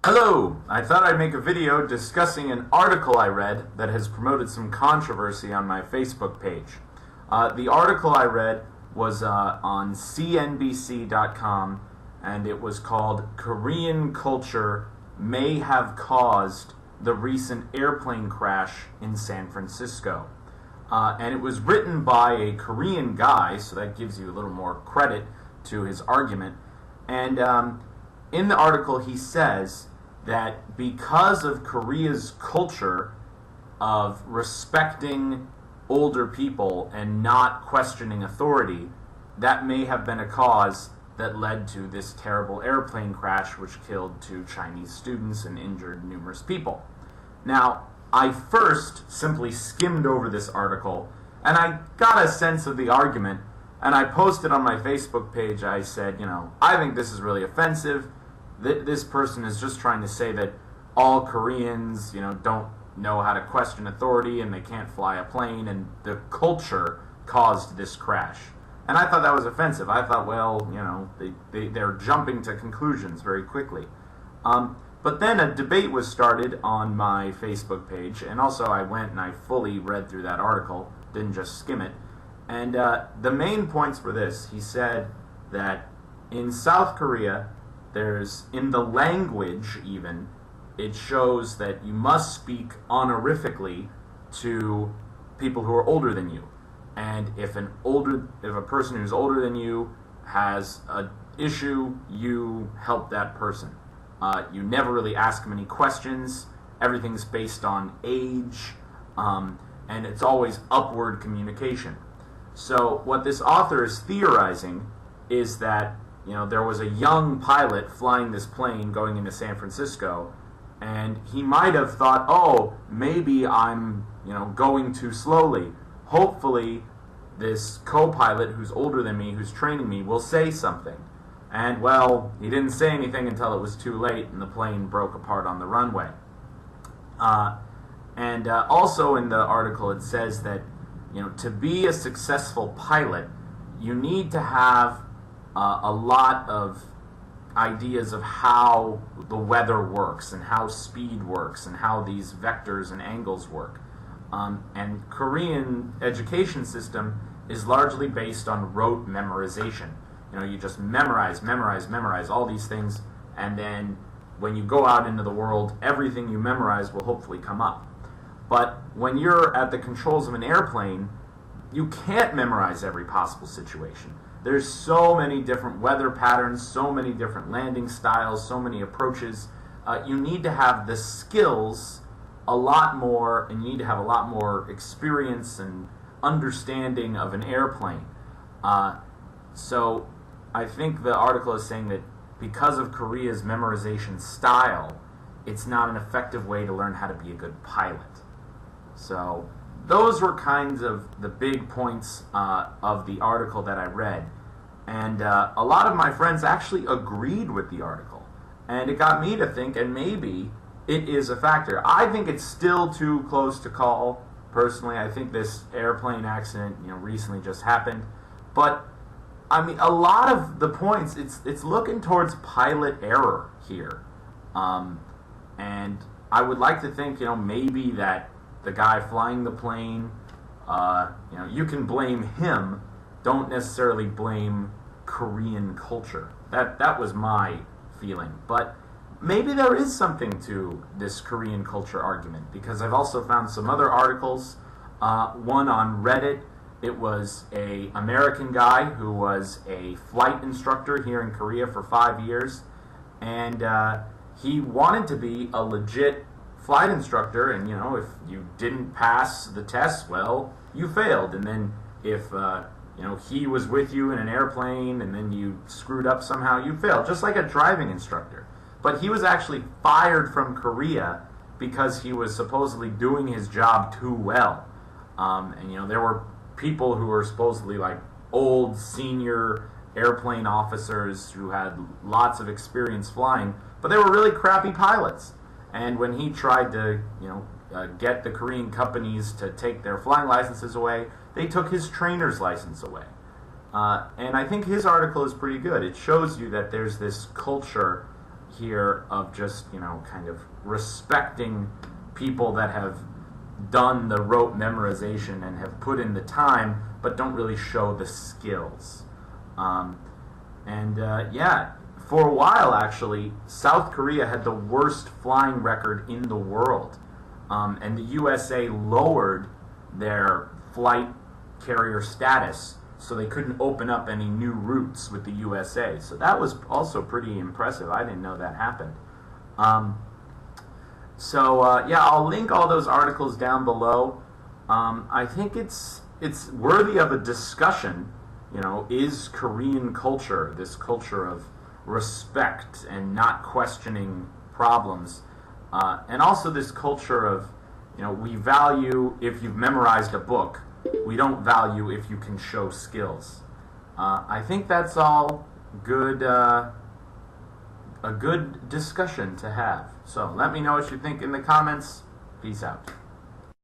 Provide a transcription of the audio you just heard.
Hello! I thought I'd make a video discussing an article I read that has promoted some controversy on my Facebook page. The article I read was on CNBC.com, and it was called "Korean Culture May Have Caused the Recent Airplane Crash in San Francisco." And it was written by a Korean guy, so that gives you a little more credit to his argument. And in the article he says that because of Korea's culture of respecting older people and not questioning authority, that may have been a cause that led to this terrible airplane crash which killed 2 Chinese students and injured numerous people. Now, I first simply skimmed over this article and I got a sense of the argument, and I posted on my Facebook page. I said, I think this is really offensive. This person is just trying to say that all Koreans, don't know how to question authority and they can't fly a plane, and the culture caused this crash. And I thought that was offensive. I thought, they're jumping to conclusions very quickly. But then a debate was started on my Facebook page, and also I went and I fully read through that article, didn't just skim it. And the main points were this. He said that in South Korea, in the language even, it shows that you must speak honorifically to people who are older than you. And if a person who's older than you has an issue, you help that person. You never really ask them any questions. Everything's based on age, and it's always upward communication. So what this author is theorizing is that there was a young pilot flying this plane going into San Francisco, and he might have thought, oh, maybe I'm going too slowly. Hopefully this co-pilot who's older than me, who's training me, will say something. And well, he didn't say anything until it was too late and the plane broke apart on the runway. And also in the article it says that to be a successful pilot, you need to have a lot of ideas of how the weather works and how speed works and how these vectors and angles work. And Korean education system is largely based on rote memorization. You just memorize all these things, and then when you go out into the world, everything you memorize will hopefully come up. But when you're at the controls of an airplane, you can't memorize every possible situation. There's so many different weather patterns, so many different landing styles, so many approaches. You need to have the skills a lot more, and you need to have a lot more experience and understanding of an airplane. So I think the article is saying that because of Korea's memorization style, it's not an effective way to learn how to be a good pilot. So those were kinds of the big points of the article that I read. And a lot of my friends actually agreed with the article. And it got me to think, and maybe it is a factor. I think it's still too close to call. Personally, I think this airplane accident recently just happened. But I mean, a lot of the points, it's looking towards pilot error here. And I would like to think, maybe that the guy flying the plane, you can blame him. Don't necessarily blame Korean culture. That was my feeling. But maybe there is something to this Korean culture argument, because I've also found some other articles. One on Reddit. It was an American guy who was a flight instructor here in Korea for 5 years, and he wanted to be a legit flight instructor. And if you didn't pass the test, well, you failed. And then if he was with you in an airplane and then you screwed up somehow, you failed, just like a driving instructor. But he was actually fired from Korea because he was supposedly doing his job too well. And there were people who were supposedly like old senior airplane officers who had lots of experience flying, but they were really crappy pilots. And when he tried to get the Korean companies to take their flying licenses away, they took his trainer's license away. And I think his article is pretty good. It shows you that there's this culture here of just, kind of respecting people that have done the rote memorization and have put in the time, but don't really show the skills. For a while, actually, South Korea had the worst flying record in the world. And the USA lowered their flight carrier status so they couldn't open up any new routes with the USA. So that was also pretty impressive. I didn't know that happened. I'll link all those articles down below. I think it's worthy of a discussion. Is Korean culture, this culture of respect and not questioning problems, and also this culture of, we value if you've memorized a book, we don't value if you can show skills. I think that's all good, a good discussion to have. So let me know what you think in the comments. Peace out.